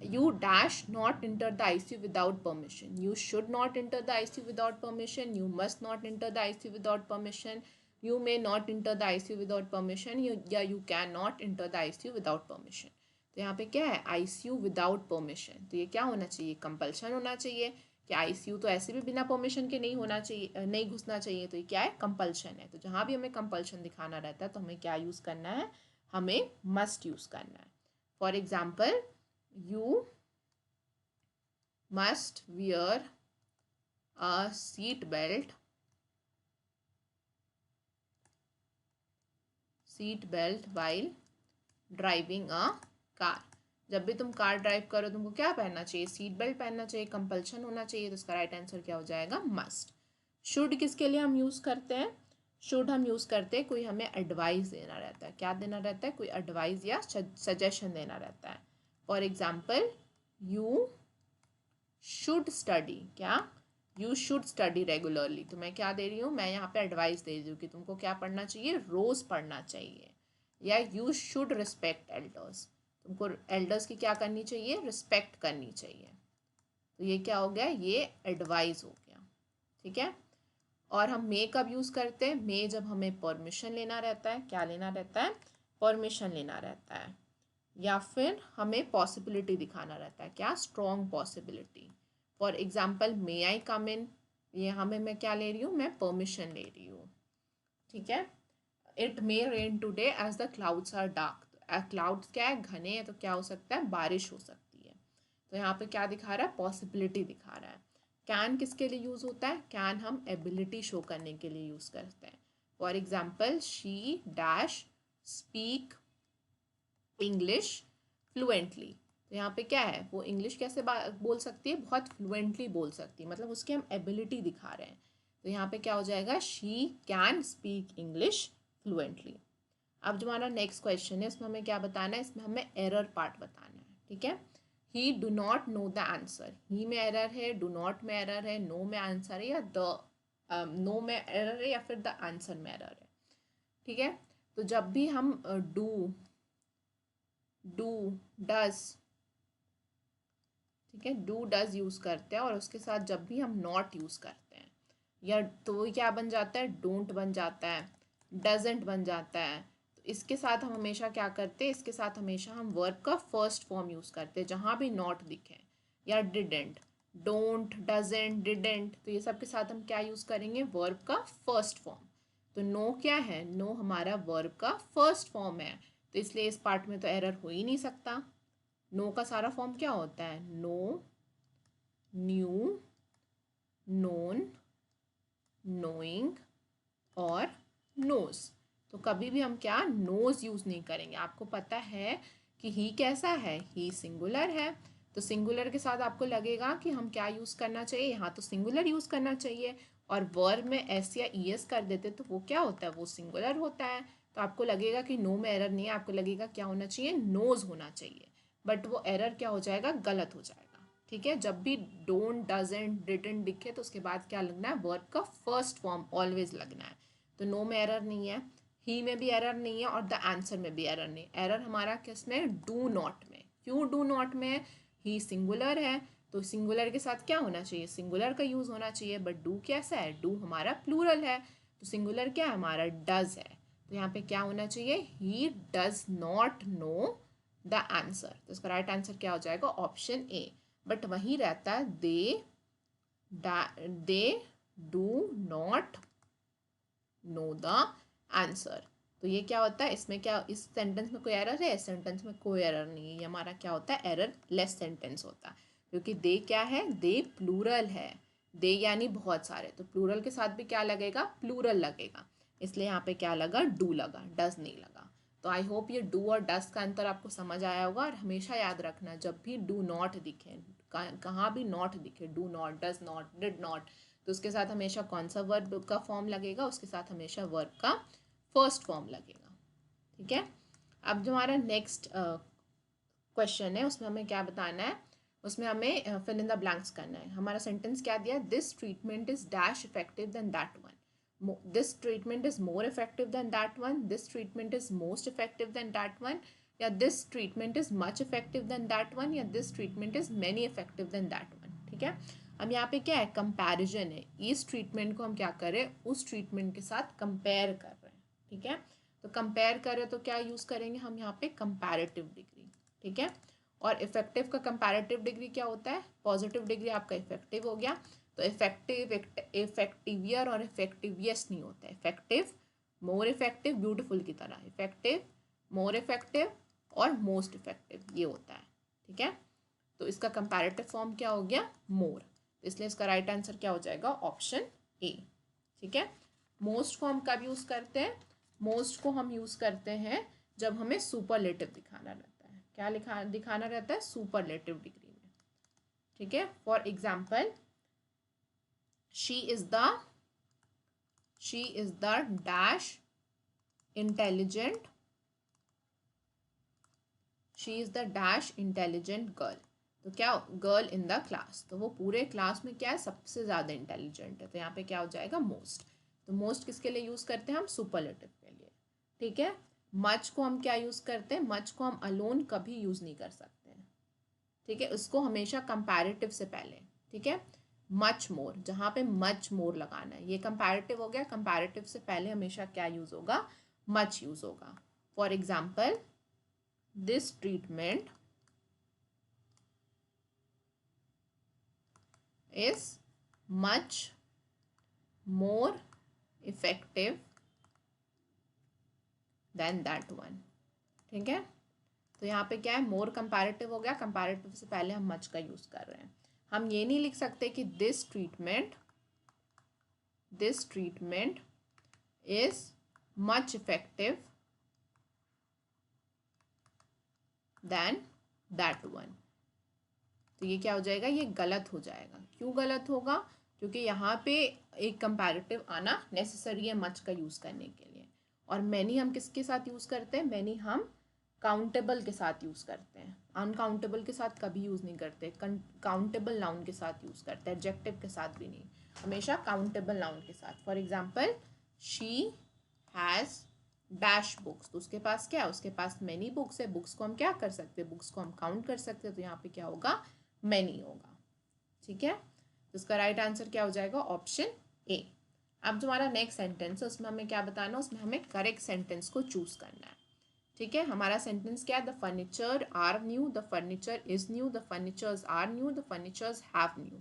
You dash not enter the ICU without permission. You should not enter the ICU without permission. You must not enter the ICU without permission. You may not enter the ICU without permission. You cannot enter the ICU without permission. तो यहाँ पे क्या है, ICU without permission, तो ये क्या होना चाहिए, कंपल्शन होना चाहिए, कि आईसीयू तो ऐसे भी बिना परमिशन के नहीं होना चाहिए, नहीं घुसना चाहिए, तो ये क्या है, कंपल्शन है। तो जहाँ भी हमें कंपल्शन दिखाना रहता है तो हमें क्या यूज़ करना है, हमें मस्ट यूज़ करना है। For example, you must wear a seat belt while driving a car. जब भी तुम कार ड्राइव करो तुमको क्या पहनना चाहिए, सीट बेल्ट पहनना चाहिए, कंपल्शन होना चाहिए। तो इसका राइट आंसर क्या हो जाएगा, मस्ट। शुड किसके लिए हम यूज़ करते हैं, शुड हम यूज़ करते हैं कोई हमें एडवाइस देना रहता है। क्या देना रहता है, कोई एडवाइस या सजेशन देना रहता है। For example, you should study, क्या, यू शुड स्टडी रेगुलरली। तो मैं क्या दे रही हूँ, मैं यहाँ पे एडवाइस दे रही हूँ कि तुमको क्या पढ़ना चाहिए, रोज़ पढ़ना चाहिए। या यू शुड रिस्पेक्ट एल्डर्स, तुमको एल्डर्स की क्या करनी चाहिए, रिस्पेक्ट करनी चाहिए। तो ये क्या हो गया, ये एडवाइस हो गया। ठीक है। और हम मे कब यूज़ करते हैं, मे जब हमें परमिशन लेना रहता है। क्या लेना रहता है, परमिशन लेना रहता है। या फिर हमें पॉसिबिलिटी दिखाना रहता है, क्या, स्ट्रॉन्ग पॉसिबिलिटी। फॉर एग्जाम्पल, मे आई कम इन, ये हमें मैं क्या ले रही हूँ, मैं परमिशन ले रही हूँ। ठीक है। It may rain today as the clouds are dark, clouds क्या है, घने हैं, तो क्या हो सकता है, बारिश हो सकती है। तो यहाँ पे क्या दिखा रहा है, पॉसिबिलिटी दिखा रहा है। कैन किसके लिए यूज़ होता है, कैन हम एबिलिटी शो करने के लिए यूज़ करते हैं। For example, she dash speak English fluently. तो यहाँ पे क्या है, वो इंग्लिश कैसे बोल सकती है, बहुत फ्लुएंटली बोल सकती है, मतलब उसकी हम एबिलिटी दिखा रहे हैं। तो यहाँ पे क्या हो जाएगा, she can speak English fluently. अब जो हमारा नेक्स्ट क्वेश्चन है, इसमें हमें क्या बताना है, इसमें हमें एरर पार्ट बताना है। ठीक है। He do not know the answer, he में एरर है, डू नॉट में एरर है, नो में आंसर है, या द नो में एरर है, या फिर द आंसर में एरर है। ठीक है। तो जब भी हम डू डज, ठीक है, डू डज यूज़ करते हैं और उसके साथ जब भी हम नॉट यूज़ करते हैं, या तो वो क्या बन जाता है, डोंट बन जाता है, डजेंट बन जाता है। तो इसके साथ हम हमेशा क्या करते हैं, इसके साथ हमेशा हम वर्ब का फर्स्ट फॉर्म यूज़ करते हैं जहाँ भी नॉट दिखे, या डिडेंट, डोंट, डजेंट, डिडेंट, तो ये सब के साथ हम क्या यूज़ करेंगे, वर्ब का फर्स्ट फॉर्म। तो नो क्या है, नो हमारा वर्ब का फर्स्ट फॉर्म है, तो इसलिए इस पार्ट में तो एरर हो ही नहीं सकता। नो का सारा फॉर्म क्या होता है, नो, न्यू, नोन, नोइंग और नोज। तो कभी भी हम क्या, नोज यूज़ नहीं करेंगे। आपको पता है कि ही कैसा है, ही सिंगुलर है, तो सिंगुलर के साथ आपको लगेगा कि हम क्या यूज़ करना चाहिए, यहाँ तो सिंगुलर यूज़ करना चाहिए। और वर्ब में एस या ई एस कर देते तो वो क्या होता है, वो सिंगुलर होता है। तो आपको लगेगा कि नो में एरर नहीं है, आपको लगेगा क्या होना चाहिए, नोज होना चाहिए, बट वो एरर क्या हो जाएगा, गलत हो जाएगा। ठीक है। जब भी डोंट, डजेंट, डिडंट दिखे तो उसके बाद क्या लगना है, वर्ब का फर्स्ट फॉर्म ऑलवेज लगना है। तो नो में एरर नहीं है, ही में भी एरर नहीं है, और द आंसर में भी एरर नहीं। एरर हमारा किस में, डू नॉट में। क्यों डू नॉट में, ही सिंगुलर है, तो सिंगुलर के साथ क्या होना चाहिए, सिंगुलर का यूज़ होना चाहिए। बट डू कैसा है, डू हमारा प्लूरल है, तो सिंगुलर क्या है हमारा, डज है। तो यहाँ पे क्या होना चाहिए, he does not know the answer. तो इसका राइट आंसर क्या हो जाएगा, ऑप्शन ए। बट वही रहता है, they do not know the answer. तो ये क्या होता है, इसमें क्या, इस सेंटेंस में कोई एरर है, इस सेंटेंस में कोई एरर नहीं है, ये हमारा क्या होता है, एरर लेस सेंटेंस होता है। क्योंकि दे क्या है, दे प्लूरल है, दे यानी बहुत सारे, तो प्लूरल के साथ भी क्या लगेगा, प्लूरल लगेगा, इसलिए यहाँ पे क्या लगा, डू लगा, डज नहीं लगा। तो आई होप ये डू और डज का अंतर आपको समझ आया होगा। और हमेशा याद रखना, जब भी डू नॉट दिखे, कहाँ भी नॉट दिखे, do not, does not, did not, तो उसके साथ हमेशा कौन सा वर्ब का फॉर्म लगेगा, उसके साथ हमेशा वर्ब का फर्स्ट फॉर्म लगेगा। ठीक है। अब जो हमारा नेक्स्ट क्वेश्चन है उसमें हमें क्या बताना है, उसमें हमें फिल इन द ब्लैंक्स करना है। हमारा सेंटेंस क्या दिया, this treatment is dash effective than that one, this treatment is more effective than that one, this treatment is most effective than that one, या this treatment is much effective than that one, या this treatment is many effective than that one. ठीक है। अब यहाँ पे क्या है, comparison है, इस ट्रीटमेंट को हम क्या कर रहे हैं, उस ट्रीटमेंट के साथ कंपेयर कर रहे हैं। ठीक है। तो कंपेयर करें तो क्या यूज़ करेंगे हम यहाँ पे, कंपैरेटिव डिग्री। ठीक है। और इफेक्टिव का कंपैरेटिव डिग्री क्या होता है, पॉजिटिव डिग्री आपका इफेक्टिव हो गया। तो इफेक्टिव, इफेक्टिवियर और इफेक्टिवियस नहीं होता है, इफेक्टिव, मोर इफेक्टिव, ब्यूटीफुल की तरह इफेक्टिव, मोर इफेक्टिव और मोस्ट इफेक्टिव ये होता है, ठीक है। तो इसका कंपैरेटिव फॉर्म क्या हो गया, मोर, इसलिए इसका राइट आंसर क्या हो जाएगा, ऑप्शन ए, ठीक है। मोस्ट को हम कब यूज़ करते हैं, मोस्ट को हम यूज़ करते हैं जब हमें सुपरलेटिव दिखाना रहता है, क्या दिखाना रहता है, सुपरलेटिव डिग्री में, ठीक है। For example, she is the dash intelligent, she is the dash intelligent girl. तो क्या, गर्ल इन द क्लास, तो वो पूरे क्लास में क्या है, सबसे ज़्यादा इंटेलिजेंट है, तो यहाँ पे क्या हो जाएगा, मोस्ट। तो मोस्ट किसके लिए यूज़ करते हैं हम, सुपरलेटिव के लिए, ठीक है। मच को हम क्या यूज़ करते हैं, मच को हम अलोन कभी यूज़ नहीं कर सकते हैं, ठीक है, उसको हमेशा कंपैरेटिव से पहले, ठीक है। मच मोर, जहाँ पे मच मोर लगाना है, ये कंपैरेटिव हो गया, कंपैरेटिव से पहले हमेशा क्या यूज़ होगा, मच यूज़ होगा। For example, this treatment is much more effective than that one, ठीक है। तो यहाँ पे क्या है, मोर कंपैरेटिव हो गया, कंपैरेटिव से पहले हम मच का यूज़ कर रहे हैं। हम ये नहीं लिख सकते कि this treatment is much effective than that one, तो ये क्या हो जाएगा, ये गलत हो जाएगा। क्यों गलत होगा, क्योंकि यहाँ पे एक कंपैरेटिव आना नेसेसरी है मच का यूज़ करने के लिए, और मैनी हम किसके साथ यूज़ करते हैं, मैनी हम काउंटेबल के साथ यूज़ करते हैं, अनकाउंटेबल के साथ कभी यूज़ नहीं करते, काउंटेबल नाउन के साथ यूज़ करते हैं, एडजेक्टिव के साथ भी नहीं, हमेशा काउंटेबल नाउन के साथ। For example, she has dash books, तो उसके पास क्या है, उसके पास मैनी बुक्स है, बुक्स को हम क्या कर सकते हैं, बुक्स को हम काउंट कर सकते हैं, तो यहाँ पे क्या होगा, मैनी होगा, ठीक है। तो इसका राइट आंसर क्या हो जाएगा, ऑप्शन ए। अब जो हमारा नेक्स्ट सेंटेंस है उसमें हमें क्या बताना है, उसमें हमें करेक्ट सेंटेंस को चूज करना है, ठीक है। हमारा सेंटेंस क्या है, the furniture are new, the furniture is new, the furnitures are new, the furnitures have new.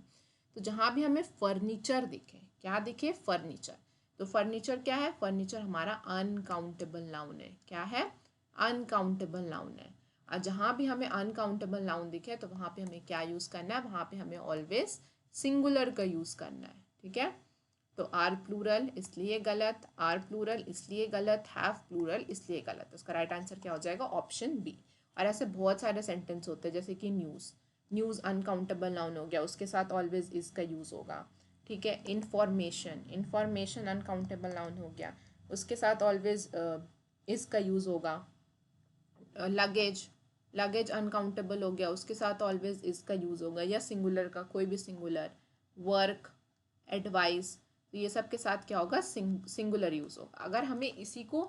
तो जहाँ भी हमें फर्नीचर दिखे, क्या दिखे, फर्नीचर, तो फर्नीचर क्या है, फर्नीचर हमारा अनकाउंटेबल नाउन है, क्या है, अनकाउंटेबल नाउन है। और जहाँ भी हमें अनकाउंटेबल नाउन दिखे तो वहाँ पे हमें क्या यूज़ करना है, वहाँ पे हमें ऑलवेज सिंगुलर का यूज़ करना है, ठीक है। तो आर प्लूरल इसलिए गलत, आर प्लूरल इसलिए गलत, हैव प्लूरल इसलिए गलत, तो उसका राइट आंसर क्या हो जाएगा, ऑप्शन बी। और ऐसे बहुत सारे सेंटेंस होते हैं, जैसे कि न्यूज़, न्यूज़ अनकाउंटेबल नाउन हो गया, उसके साथ ऑलवेज इसका यूज़ होगा, ठीक है। इंफॉर्मेशन, इंफॉर्मेशन अनकाउंटेबल नाउन हो गया, उसके साथ ऑलवेज इसका यूज़ होगा। लगेज, लगेज अनकाउंटेबल हो गया, उसके साथ ऑलवेज इसका यूज़ होगा, या सिंगुलर का कोई भी सिंगुलर। वर्क, एडवाइस, तो ये सब के साथ क्या होगा, सिंगुलर यूज़ होगा। अगर हमें इसी को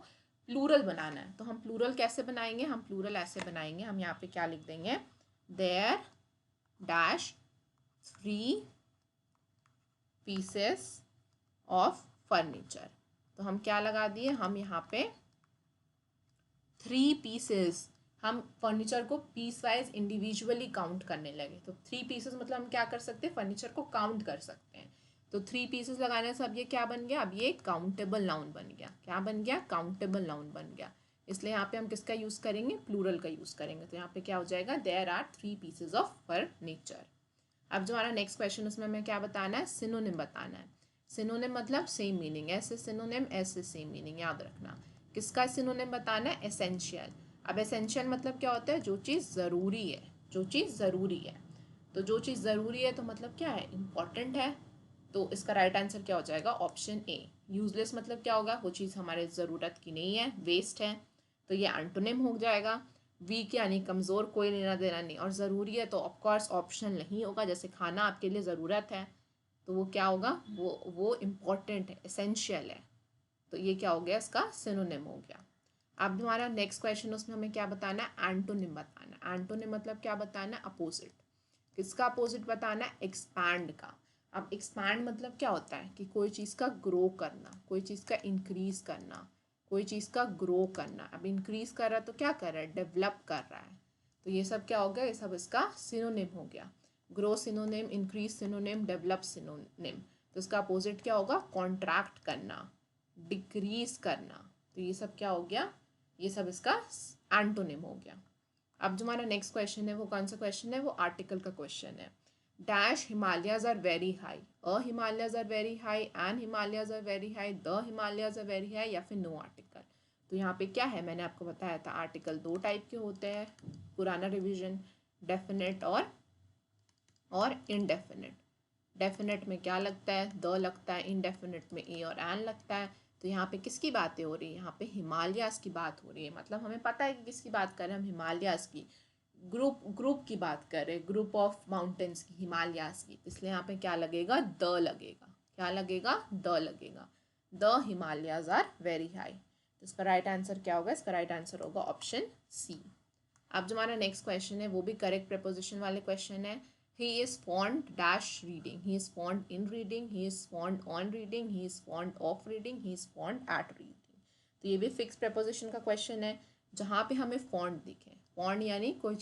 प्लूरल बनाना है तो हम प्लूरल कैसे बनाएंगे, हम प्लूरल ऐसे बनाएंगे, हम यहाँ पे क्या लिख देंगे, there dash 3 pieces of furniture. तो हम क्या लगा दिए, हम यहाँ पे 3 पीसेस, हम फर्नीचर को पीस वाइज इंडिविजुअली काउंट करने लगे। तो 3 पीसेस मतलब हम क्या कर सकते हैं, फर्नीचर को काउंट कर सकते हैं। तो 3 पीसेस लगाने से अब ये क्या बन गया, अब ये काउंटेबल नाउन बन गया, क्या बन गया, काउंटेबल नाउन बन गया। इसलिए यहाँ पे हम किसका यूज़ करेंगे, प्लूरल का यूज़ करेंगे। तो यहाँ पे क्या हो जाएगा, there are 3 pieces of furniture. अब जो हमारा नेक्स्ट क्वेश्चन, उसमें हमें क्या बताना है, सिनोनिम बताना है। सिनोनिम मतलब सेम मीनिंग, ऐसे सिनोनिम ऐसे सेम मीनिंग, याद रखना। किसका सिनोनिम बताना है, एसेंशियल। अब एसेंशियल मतलब क्या होता है, जो चीज़ ज़रूरी है, जो चीज़ ज़रूरी है। तो जो चीज़ ज़रूरी है तो मतलब क्या है, इम्पॉर्टेंट है। तो इसका राइट आंसर क्या हो जाएगा, ऑप्शन ए। यूजलेस मतलब क्या होगा, वो चीज़ हमारे ज़रूरत की नहीं है, वेस्ट है, तो ये एंटोनिम हो जाएगा। वीक यानी कमज़ोर, कोई लेना देना नहीं, और ज़रूरी है तो ऑफकोर्स ऑप्शनल नहीं होगा, जैसे खाना आपके लिए ज़रूरत है तो वो क्या होगा, वो इम्पॉर्टेंट है, एसेंशियल है। तो ये क्या हो गया, इसका सिनोनिम हो गया। अब हमारा नेक्स्ट क्वेश्चन, उसमें हमें क्या बताना है, एंटोनिम बताना। एंटोनिम मतलब क्या बताना है, अपोजिट। किसका अपोजिट बताना है, एक्सपैंड का। अब एक्सपैंड मतलब क्या होता है, कि कोई चीज़ का ग्रो करना, कोई चीज़ का इंक्रीज करना, कोई चीज़ का ग्रो करना। अब इंक्रीज कर रहा है तो क्या कर रहा है, डेवलप कर रहा है। तो ये सब क्या हो गया, ये सब इसका सिनोनिम हो गया। Grow synonym, increase synonym, develop synonym. तो इसका अपोजिट क्या होगा, कॉन्ट्रैक्ट करना, डिक्रीज करना। तो ये सब क्या हो गया, ये सब इसका एंटोनिम हो गया। अब जो हमारा नेक्स्ट क्वेश्चन है वो कौन सा क्वेश्चन है, वो आर्टिकल का क्वेश्चन है। Dash Himalayas are very high, a Himalayas are very high, an Himalayas are very high, the Himalayas are very high, या फिर नो आर्टिकल। तो यहाँ पे क्या है, मैंने आपको बताया था आर्टिकल दो टाइप के होते हैं, पुराना रिवीजन, डेफिनेट और इनडेफिनेट। डेफिनेट में क्या लगता है, द लगता है, इनडेफिनेट में ए और एन लगता है। तो यहाँ पे किसकी बातें हो रही है, यहाँ पे हिमालयाज की बात हो रही है। मतलब हमें पता है कि किसकी बात कर रहे हैं हम, हिमालयाज की, ग्रुप की बात कर रहे हैं, ग्रुप ऑफ माउंटेन्स की, हिमालयाज की। इसलिए यहाँ पे क्या लगेगा, द लगेगा। क्या लगेगा, द लगेगा। The Himalayas are very high. तो इसका राइट आंसर क्या होगा, इसका राइट आंसर होगा ऑप्शन सी। अब जो हमारा नेक्स्ट क्वेश्चन है वो भी करेक्ट प्रपोजिशन वाले क्वेश्चन है। He is fond dash reading. He is fond in reading. He is fond on reading. He is fond of reading. He is fond at reading. तो ये भी फिक्स प्रपोजिशन का question है जहाँ पे हमें फॉन्ड दिखे। फॉन्ड यानी कोई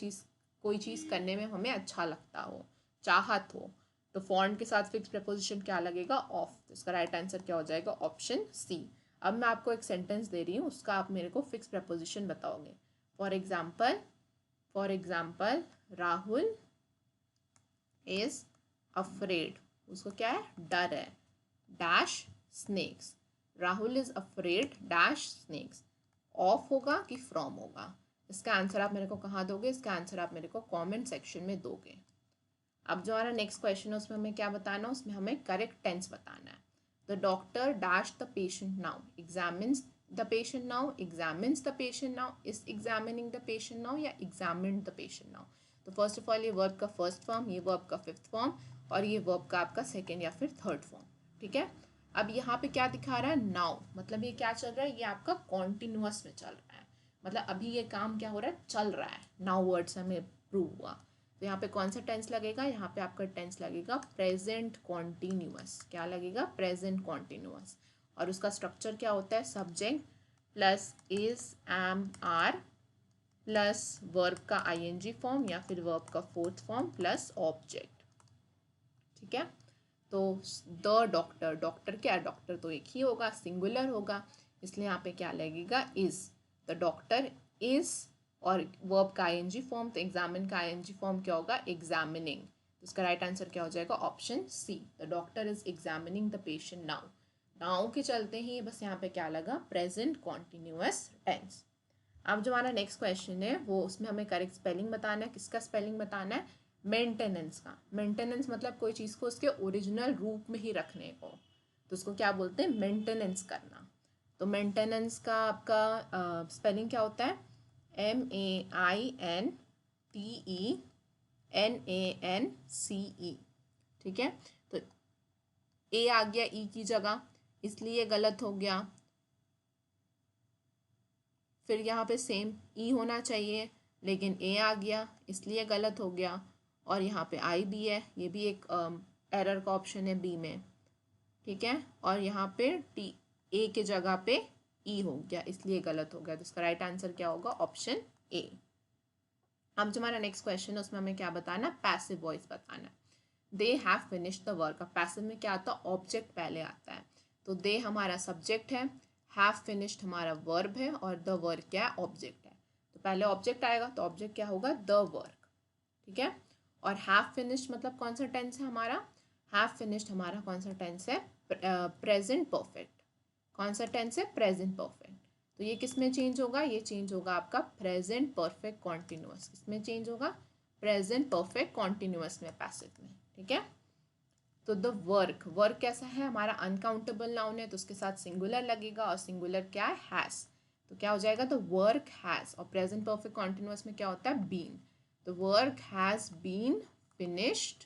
चीज़ करने में हमें अच्छा लगता हो, चाहत हो। तो फॉन्ड के साथ फिक्स प्रपोजिशन क्या लगेगा, ऑफ। तो इसका राइट आंसर क्या हो जाएगा, ऑप्शन सी। अब मैं आपको एक सेंटेंस दे रही हूँ, उसका आप मेरे को फिक्स प्रपोजिशन बताओगे। For example Rahul is afraid, उसको क्या है, डर है, dash snakes. Rahul is afraid dash snakes. Of होगा कि फ्रॉम होगा, इसका आंसर आप मेरे को कहाँ दोगे, इसका आंसर आप मेरे को कमेंट सेक्शन में दोगे। अब जो हमारा नेक्स्ट क्वेश्चन है उसमें हमें क्या बताना है, उसमें हमें करेक्ट टेंस बताना है। The doctor dash the patient now, examines the patient now, examines the patient now, is examining the patient now, या एग्जामिन्ड द पेशेंट नाउ। तो फर्स्ट ऑफ ऑल ये वर्ब का फर्स्ट फॉर्म, ये verb का fifth form, और ये verb का आपका सेकेंड या फिर थर्ड फॉर्म। ठीक है। अब यहाँ पे क्या दिखा रहा है, नाउ, मतलब ये क्या चल रहा है, ये आपका कॉन्टिन्यूअस में चल रहा है। मतलब अभी ये काम क्या हो रहा है, चल रहा है। नाउ वर्ड से हमें प्रूव हुआ। तो यहाँ पे कौन सा टेंस लगेगा, यहाँ पे आपका टेंस लगेगा प्रेजेंट कॉन्टिन्यूअस। क्या लगेगा, प्रेजेंट कॉन्टिन्यूअस। और उसका स्ट्रक्चर क्या होता है, subject plus is am are plus verb का आईएनजी फॉर्म या फिर वर्ब का फोर्थ फॉर्म प्लस ऑब्जेक्ट। ठीक है। तो द डॉक्टर, डॉक्टर क्या है, डॉक्टर तो एक ही होगा, सिंगुलर होगा, इसलिए यहाँ पे क्या लगेगा, इज। द डॉक्टर इज, और वर्ब का आईएनजी फॉर्म, तो एग्जामिन का आईएनजी फॉर्म क्या होगा, एग्जामिनिंग। तो इसका राइट आंसर क्या हो जाएगा, option C. The doctor is examining the patient now. Now के चलते ही बस यहाँ पे क्या लगा, प्रेजेंट कॉन्टिन्यूअस टेंस। अब जो हमारा नेक्स्ट क्वेश्चन है वो, उसमें हमें करेक्ट स्पेलिंग बताना है। किसका स्पेलिंग बताना है, मेंटेनेंस का। मेंटेनेंस मतलब कोई चीज़ को उसके ओरिजिनल रूप में ही रखने को, तो उसको क्या बोलते हैं, मेंटेनेंस करना। तो मेंटेनेंस का आपका स्पेलिंग क्या होता है, MEINTENANCE। ठीक है। तो ए आ गया ई की जगह, इसलिए गलत हो गया। फिर यहाँ पे सेम ई होना चाहिए, लेकिन ए आ गया इसलिए गलत हो गया। और यहाँ पे आई भी है, ये भी एक एरर का ऑप्शन है बी में। ठीक है। और यहाँ पे टी, ए के जगह पे ई हो गया, इसलिए गलत हो गया। तो इसका राइट आंसर क्या होगा, ऑप्शन ए। अब जो हमारा नेक्स्ट क्वेश्चन है उसमें हमें क्या बताना, पैसिव वॉइस बताना है। They have finished the work. अब पैसिव में क्या आता है, ऑब्जेक्ट पहले आता है। तो दे हमारा सब्जेक्ट है, हैव फिनिश्ड हमारा वर्ब है, और द वर्क क्या है, ऑब्जेक्ट है। तो पहले ऑब्जेक्ट आएगा, तो ऑब्जेक्ट क्या होगा, द वर्क। ठीक है। और हैव फिनिश्ड मतलब कौन सा टेंस है हमारा, हैव फिनिश्ड हमारा कौन सा टेंस है, प्रेजेंट परफेक्ट। कौन सा टेंस है, प्रेजेंट परफेक्ट। तो ये किस में चेंज होगा, ये चेंज होगा आपका प्रेजेंट परफेक्ट कॉन्टिन्यूअस। किसमें चेंज होगा, प्रेजेंट परफेक्ट कॉन्टिन्यूअस में, पैसिव में। ठीक है। तो द वर्क, वर्क कैसा है हमारा, अनकाउंटेबल नाउन है, तो उसके साथ सिंगुलर लगेगा, और सिंगुलर क्या है, हैज। तो क्या हो जाएगा, द वर्क हैज। और प्रेजेंट परफेक्ट कॉन्टिन्यूअस में क्या होता है, been. The work has been finished,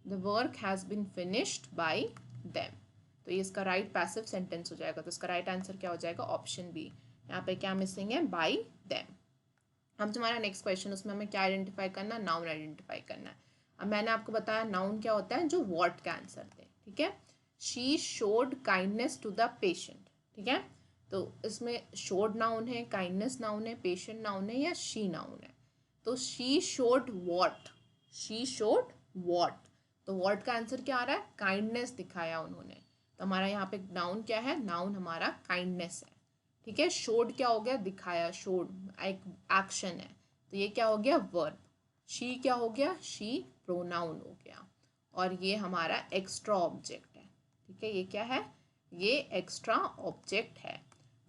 the work has been finished by them. तो ये इसका राइट पैसिव सेंटेंस हो जाएगा। तो इसका राइट आंसर क्या हो जाएगा, ऑप्शन बी। यहाँ पे क्या मिसिंग है, बाय देम। अब तुम्हारा नेक्स्ट क्वेश्चन, उसमें हमें क्या आइडेंटिफाई करना, नाउन आइडेंटिफाई करना है। अब मैंने आपको बताया नाउन क्या होता है, जो व्हाट का आंसर दे। ठीक है। She showed kindness to the patient. ठीक है। तो इसमें शोड नाउन है, काइंडनेस नाउन है, पेशेंट नाउन है या शी नाउन है। तो she showed what, she showed what, तो वॉट का आंसर क्या आ रहा है, काइंडनेस दिखाया उन्होंने। तो हमारा यहाँ पे नाउन क्या है, नाउन हमारा काइंडनेस है। ठीक है, शोड क्या हो गया, दिखाया, शोड एक एक्शन है, तो ये क्या हो गया, वर्ब। शी क्या हो गया, शी प्रोनाउन हो गया, और ये हमारा एक्स्ट्रा ऑब्जेक्ट है। ठीक है, ये क्या है, ये एक्स्ट्रा ऑब्जेक्ट है,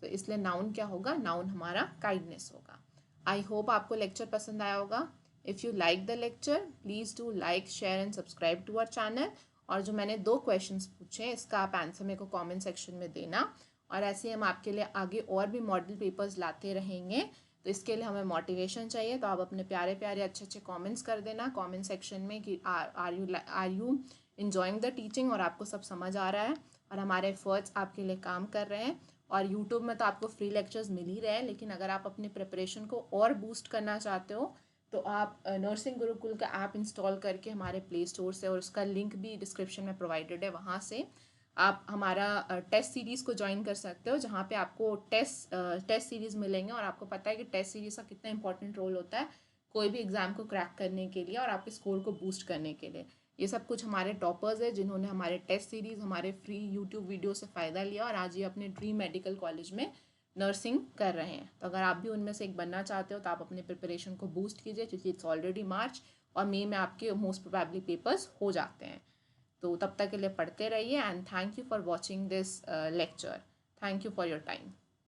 तो इसलिए नाउन क्या होगा, नाउन हमारा काइंडनेस होगा। आई होप आपको लेक्चर पसंद आया होगा। If you like the lecture please do like, share and subscribe to our channel. और जो मैंने 2 क्वेश्चंस पूछे इसका आप आंसर मेरे को कमेंट सेक्शन में देना, और ऐसे हम आपके लिए आगे और भी मॉडल पेपर्स लाते रहेंगे। तो इसके लिए हमें मोटिवेशन चाहिए, तो आप अपने प्यारे प्यारे अच्छे अच्छे कमेंट्स कर देना कमेंट सेक्शन में कि are you enjoying the teaching, और आपको सब समझ आ रहा है और हमारे एफर्ट्स आपके लिए काम कर रहे हैं। और यूट्यूब में तो आपको फ्री लेक्चर्स मिल ही रहे हैं, लेकिन अगर आप अपनी प्रिपरेशन को और बूस्ट करना चाहते हो तो आप नर्सिंग गुरुकुल का ऐप इंस्टॉल करके हमारे प्ले स्टोर से, और उसका लिंक भी डिस्क्रिप्शन में प्रोवाइडेड है, वहाँ से आप हमारा टेस्ट सीरीज़ को ज्वाइन कर सकते हो, जहाँ पे आपको टेस्ट सीरीज़ मिलेंगे। और आपको पता है कि टेस्ट सीरीज़ का कितना इंपॉर्टेंट रोल होता है कोई भी एग्ज़ाम को क्रैक करने के लिए और आपके स्कोर को बूस्ट करने के लिए। ये सब कुछ हमारे टॉपर्स है जिन्होंने हमारे टेस्ट सीरीज़, हमारे फ्री यूट्यूब वीडियो से फ़ायदा लिया और आज ये अपने ड्रीम मेडिकल कॉलेज में नर्सिंग कर रहे हैं। तो अगर आप भी उनमें से एक बनना चाहते हो तो आप अपने प्रिपरेशन को बूस्ट कीजिए, क्योंकि इट्स ऑलरेडी मार्च और मई में आपके मोस्ट प्रोबेबली पेपर्स हो जाते हैं। तो तब तक के लिए पढ़ते रहिए, and thank you for watching this lecture. Thank you for your time.